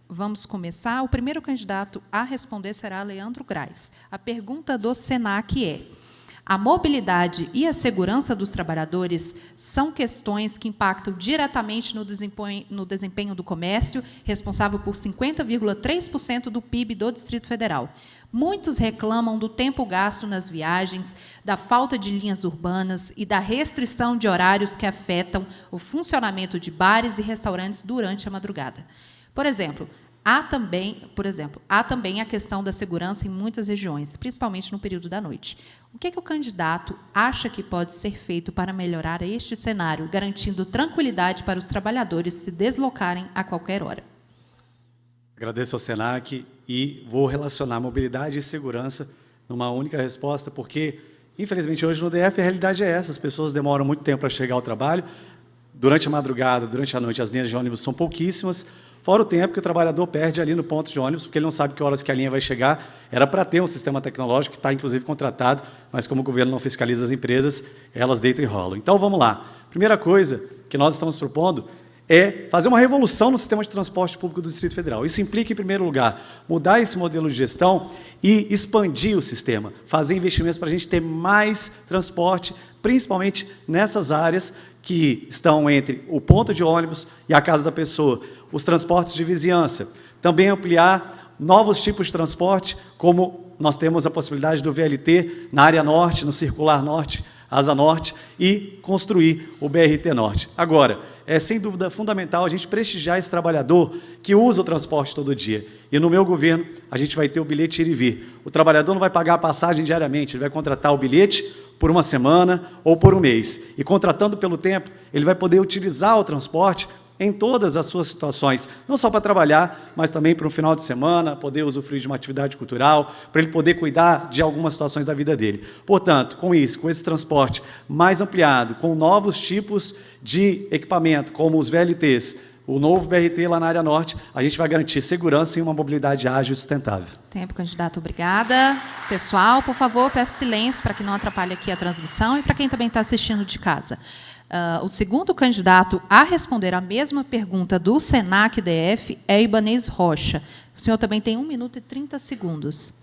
Vamos começar. O primeiro candidato a responder será Leandro Grais. A pergunta do SENAC é: a mobilidade e a segurança dos trabalhadores são questões que impactam diretamente no desempenho do comércio, responsável por 50,3% do PIB do Distrito Federal. Muitos reclamam do tempo gasto nas viagens, da falta de linhas urbanas e da restrição de horários que afetam o funcionamento de bares e restaurantes durante a madrugada. Por exemplo, há também a questão da segurança em muitas regiões, principalmente no período da noite. O que o candidato acha que pode ser feito para melhorar este cenário, garantindo tranquilidade para os trabalhadores se deslocarem a qualquer hora? Agradeço ao SENAC e vou relacionar mobilidade e segurança numa única resposta, porque, infelizmente, hoje no DF a realidade é essa: as pessoas demoram muito tempo para chegar ao trabalho. Durante a madrugada, durante a noite, as linhas de ônibus são pouquíssimas, fora o tempo que o trabalhador perde ali no ponto de ônibus, porque ele não sabe que horas que a linha vai chegar. Era para ter um sistema tecnológico que está, inclusive, contratado, mas como o governo não fiscaliza as empresas, elas deitam e rolam. Então, vamos lá. Primeira coisa que nós estamos propondo é fazer uma revolução no sistema de transporte público do Distrito Federal. Isso implica, em primeiro lugar, mudar esse modelo de gestão e expandir o sistema, fazer investimentos para a gente ter mais transporte, principalmente nessas áreas que estão entre o ponto de ônibus e a casa da pessoa, os transportes de vizinhança. Também ampliar novos tipos de transporte, como nós temos a possibilidade do VLT na área norte, no Circular Norte, Asa Norte, e construir o BRT Norte. Agora, é sem dúvida fundamental a gente prestigiar esse trabalhador que usa o transporte todo dia. E no meu governo, a gente vai ter o bilhete ir e vir. O trabalhador não vai pagar a passagem diariamente, ele vai contratar o bilhete por uma semana ou por um mês. E contratando pelo tempo, ele vai poder utilizar o transporte em todas as suas situações, não só para trabalhar, mas também para um final de semana, poder usufruir de uma atividade cultural, para ele poder cuidar de algumas situações da vida dele. Portanto, com isso, com esse transporte mais ampliado, com novos tipos de equipamento, como os VLTs, o novo BRT lá na área norte, a gente vai garantir segurança e uma mobilidade ágil e sustentável. Tempo, candidato. Obrigada. Pessoal, por favor, peço silêncio para que não atrapalhe aqui a transmissão e para quem também está assistindo de casa. O segundo candidato a responder a mesma pergunta do SENAC-DF é Ibanez Rocha. O senhor também tem 1 minuto e 30 segundos.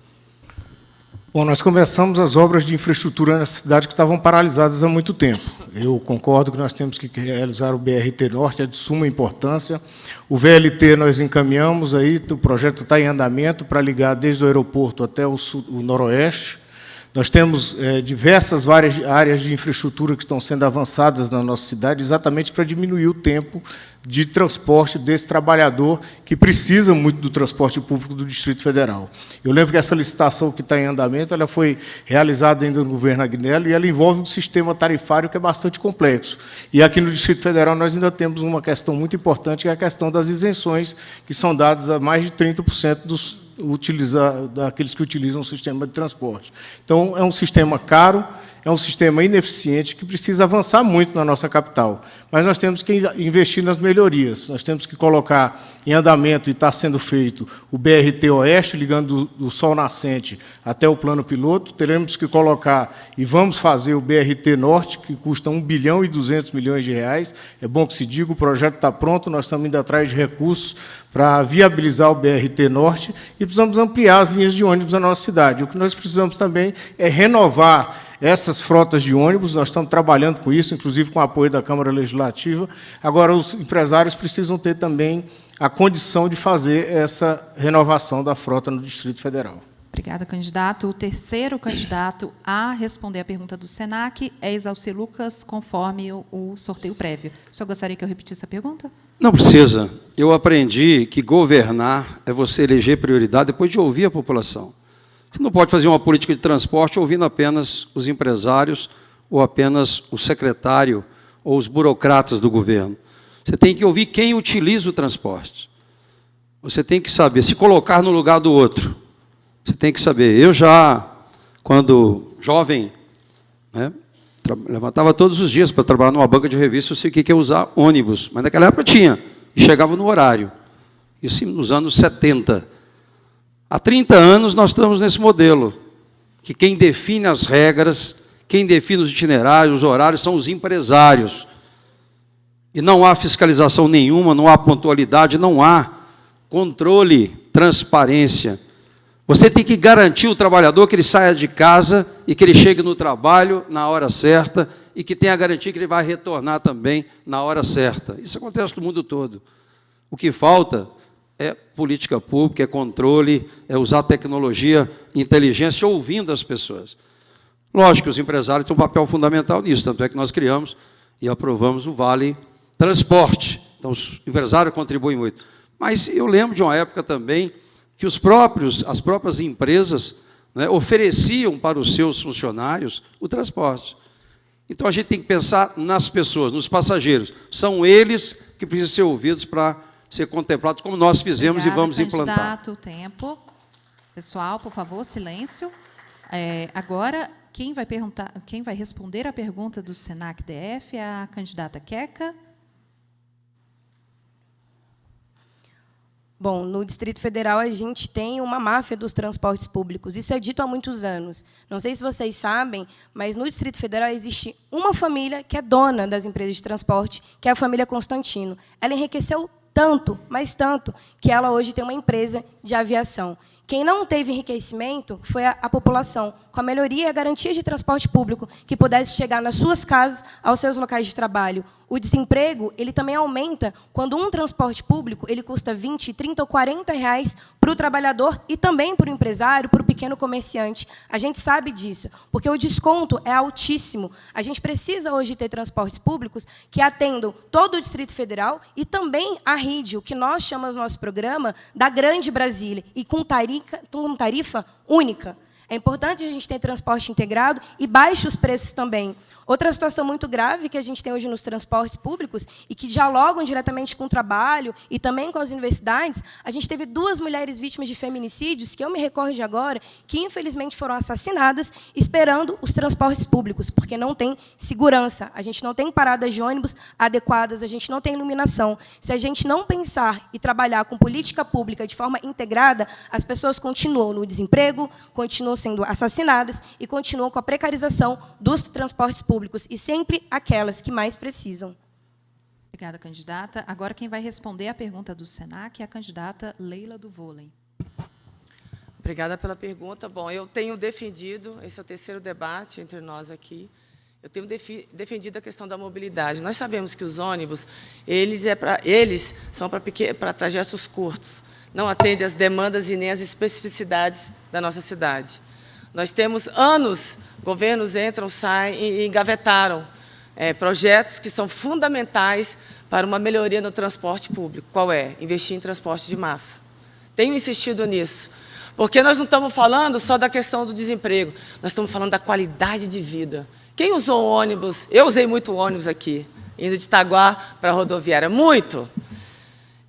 Bom, nós começamos as obras de infraestrutura na cidade que estavam paralisadas há muito tempo. Eu concordo que nós temos que realizar o BRT Norte, é de suma importância. O VLT nós encaminhamos, aí, o projeto está em andamento para ligar desde o aeroporto até o noroeste. Nós temos diversas áreas de infraestrutura que estão sendo avançadas na nossa cidade, exatamente para diminuir o tempo de transporte desse trabalhador que precisa muito do transporte público do Distrito Federal. Eu lembro que essa licitação que está em andamento, ela foi realizada ainda no governo Agnello e ela envolve um sistema tarifário que é bastante complexo. E aqui no Distrito Federal nós ainda temos uma questão muito importante, que é a questão das isenções, que são dadas a mais de 30% daqueles que utilizam o sistema de transporte. Então, é um sistema caro, é um sistema ineficiente que precisa avançar muito na nossa capital. Mas nós temos que investir nas melhorias. Nós temos que colocar em andamento, e está sendo feito, o BRT Oeste, ligando do Sol Nascente até o plano piloto. Teremos que colocar, e vamos fazer, o BRT Norte, que custa R$ 1 bilhão e 200 milhões de reais. É bom que se diga, o projeto está pronto, nós estamos indo atrás de recursos para viabilizar o BRT Norte e precisamos ampliar as linhas de ônibus na nossa cidade. O que nós precisamos também é renovar essas frotas de ônibus. Nós estamos trabalhando com isso, inclusive com o apoio da Câmara Legislativa. Agora, os empresários precisam ter também a condição de fazer essa renovação da frota no Distrito Federal. Obrigada, candidato. O terceiro candidato a responder a pergunta do SENAC é Exalci Lucas, conforme o sorteio prévio. O senhor gostaria que eu repetisse a pergunta? Não precisa. Eu aprendi que governar é você eleger prioridade depois de ouvir a população. Você não pode fazer uma política de transporte ouvindo apenas os empresários ou apenas o secretário ou os burocratas do governo. Você tem que ouvir quem utiliza o transporte. Você tem que saber se colocar no lugar do outro. Você tem que saber. Eu já, quando jovem, né, levantava todos os dias para trabalhar numa banca de revista, eu sei o que é usar ônibus. Mas naquela época tinha, e chegava no horário. Isso nos anos 70. Há 30 anos nós estamos nesse modelo, que quem define as regras, quem define os itinerários, os horários, são os empresários. E não há fiscalização nenhuma, não há pontualidade, não há controle, transparência. Você tem que garantir o trabalhador que ele saia de casa e que ele chegue no trabalho na hora certa e que tenha a garantia que ele vai retornar também na hora certa. Isso acontece no mundo todo. O que falta é política pública, é controle, é usar tecnologia, inteligência, ouvindo as pessoas. Lógico que os empresários têm um papel fundamental nisso, tanto é que nós criamos e aprovamos o Vale Transporte. Então, os empresários contribuem muito. Mas eu lembro de uma época também que as próprias empresas, né, ofereciam para os seus funcionários o transporte. Então, a gente tem que pensar nas pessoas, nos passageiros. São eles que precisam ser ouvidos para ser contemplados, como nós fizemos. Obrigada, e vamos implantar. Candidato, tempo. Pessoal, por favor, silêncio. Agora, quem vai responder a pergunta do SENAC-DF é a candidata Queca. Bom, no Distrito Federal, a gente tem uma máfia dos transportes públicos. Isso é dito há muitos anos. Não sei se vocês sabem, mas no Distrito Federal existe uma família que é dona das empresas de transporte, que é a família Constantino. Ela enriqueceu tanto, mas tanto, que ela hoje tem uma empresa de aviação. Quem não teve enriquecimento foi a população, com a melhoria e a garantia de transporte público, que pudesse chegar nas suas casas, aos seus locais de trabalho. O desemprego ele também aumenta quando um transporte público ele custa 20, 30 ou 40 reais para o trabalhador e também para o empresário, para o pequeno comerciante. A gente sabe disso, porque o desconto é altíssimo. A gente precisa hoje ter transportes públicos que atendam todo o Distrito Federal e também a RID, o que nós chamamos no nosso programa da Grande Brasília, e com tarifa única. É importante a gente ter transporte integrado e baixos preços também. Outra situação muito grave que a gente tem hoje nos transportes públicos e que dialogam diretamente com o trabalho e também com as universidades, a gente teve 2 mulheres vítimas de feminicídios, que eu me recordo de agora, que infelizmente foram assassinadas esperando os transportes públicos, porque não tem segurança, a gente não tem paradas de ônibus adequadas, a gente não tem iluminação. Se a gente não pensar e trabalhar com política pública de forma integrada, as pessoas continuam no desemprego, continuam sendo assassinadas e continuam com a precarização dos transportes públicos, e sempre aquelas que mais precisam. Obrigada, candidata. Agora, quem vai responder a pergunta do SENAC é a candidata Leila do Vôlei. Obrigada pela pergunta. Bom, eu tenho defendido, esse é o terceiro debate entre nós aqui, eu tenho defendido a questão da mobilidade. Nós sabemos que os ônibus, eles são para trajetos curtos, não atendem às demandas e nem às especificidades da nossa cidade. Nós temos anos, governos entram, saem e engavetaram projetos que são fundamentais para uma melhoria no transporte público. Qual é? Investir em transporte de massa. Tenho insistido nisso, porque nós não estamos falando só da questão do desemprego, nós estamos falando da qualidade de vida. Quem usou ônibus? Eu usei muito ônibus aqui, indo de Itaguá para a rodoviária. Muito.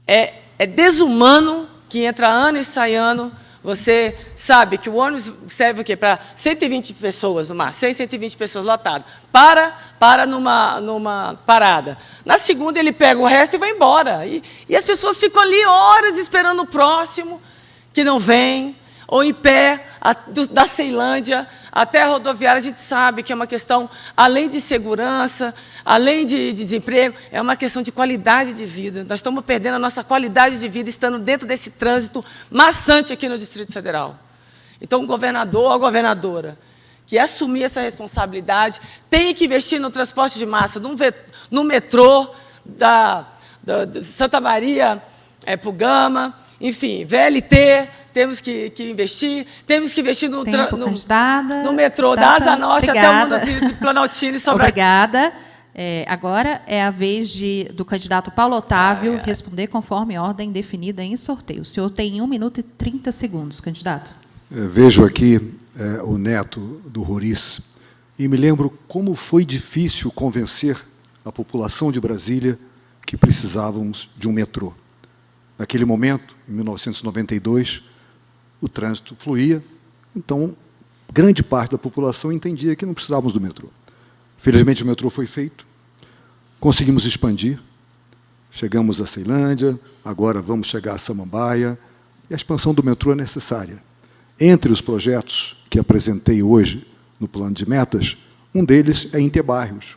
É desumano que entra ano e sai ano. Você sabe que o ônibus serve o quê? Para 120 pessoas, no mar, 120 pessoas lotado. Para numa parada. Na segunda, ele pega o resto e vai embora. E as pessoas ficam ali horas esperando o próximo, que não vem, ou em pé, da Ceilândia até a rodoviária. A gente sabe que é uma questão, além de segurança, além de desemprego, é uma questão de qualidade de vida. Nós estamos perdendo a nossa qualidade de vida estando dentro desse trânsito maçante aqui no Distrito Federal. Então, o governador ou a governadora que assumir essa responsabilidade tem que investir no transporte de massa, no metrô da Santa Maria para o Gama, enfim, VLT, temos que investir no metrô da Asa Norte até o mundo de Planaltino e Sobradinho. Obrigada. Agora é a vez do candidato Paulo Otávio responder conforme ordem definida em sorteio. O senhor tem 1 minuto e 30 segundos, candidato. Vejo aqui o neto do Roriz e me lembro como foi difícil convencer a população de Brasília que precisávamos de um metrô. Naquele momento, em 1992, o trânsito fluía, então grande parte da população entendia que não precisávamos do metrô. Felizmente, o metrô foi feito, conseguimos expandir, chegamos a Ceilândia, agora vamos chegar a Samambaia, e a expansão do metrô é necessária. Entre os projetos que apresentei hoje no plano de metas, um deles é Interbairros,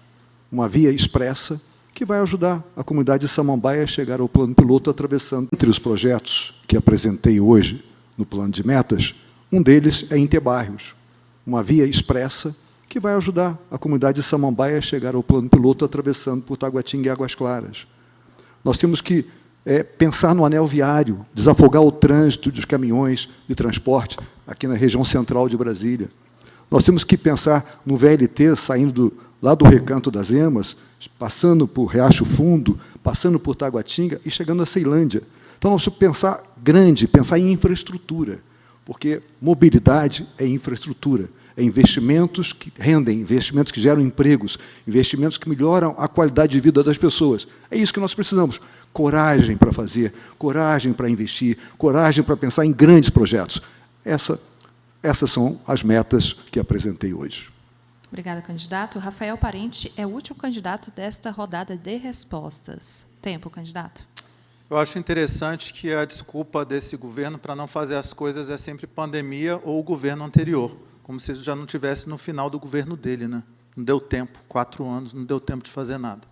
uma via expressa que vai ajudar a comunidade de Samambaia a chegar ao plano piloto atravessando. Entre os projetos que apresentei hoje no plano de metas, um deles é Interbairros, uma via expressa que vai ajudar a comunidade de Samambaia a chegar ao plano piloto atravessando por Taguatinga e Águas Claras. Nós temos que pensar no anel viário, desafogar o trânsito dos caminhões de transporte aqui na região central de Brasília. Nós temos que pensar no VLT saindo lá do Recanto das Emas, passando por Riacho Fundo, passando por Taguatinga e chegando a Ceilândia. Então, nós temos que pensar grande, pensar em infraestrutura, porque mobilidade é infraestrutura, é investimentos que rendem, investimentos que geram empregos, investimentos que melhoram a qualidade de vida das pessoas. É isso que nós precisamos. Coragem para fazer, coragem para investir, coragem para pensar em grandes projetos. Essas são as metas que apresentei hoje. Obrigada, candidato. Rafael Parente é o último candidato desta rodada de respostas. Tempo, candidato. Eu acho interessante que a desculpa desse governo para não fazer as coisas é sempre pandemia ou o governo anterior, como se já não tivesse no final do governo dele, né? Não deu tempo, 4 anos, não deu tempo de fazer nada.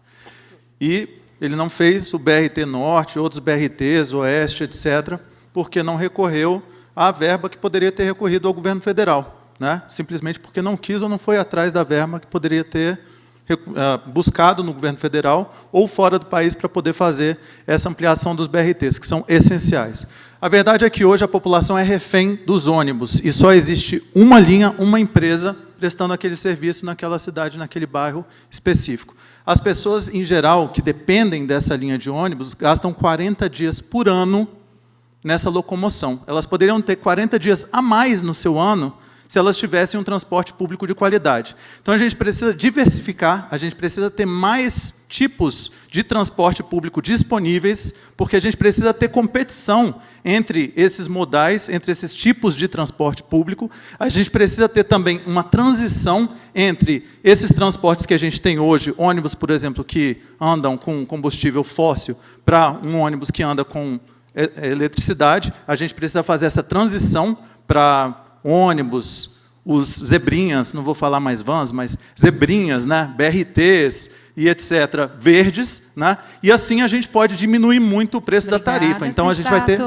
E ele não fez o BRT Norte, outros BRTs, Oeste, etc., porque não recorreu à verba que poderia ter recorrido ao governo federal, né? Simplesmente porque não quis ou não foi atrás da verba que poderia ter buscado no governo federal ou fora do país para poder fazer essa ampliação dos BRTs, que são essenciais. A verdade é que hoje a população é refém dos ônibus e só existe uma linha, uma empresa prestando aquele serviço naquela cidade, naquele bairro específico. As pessoas, em geral, que dependem dessa linha de ônibus, gastam 40 dias por ano nessa locomoção. Elas poderiam ter 40 dias a mais no seu ano se elas tivessem um transporte público de qualidade. Então, a gente precisa diversificar, a gente precisa ter mais tipos de transporte público disponíveis, porque a gente precisa ter competição entre esses modais, entre esses tipos de transporte público. A gente precisa ter também uma transição entre esses transportes que a gente tem hoje, ônibus, por exemplo, que andam com combustível fóssil, para um ônibus que anda com eletricidade. A gente precisa fazer essa transição para ônibus, os zebrinhas, não vou falar mais vans, mas zebrinhas, né, BRTs e etc., verdes, né, e assim a gente pode diminuir muito o preço da tarifa. Então, a gente vai ter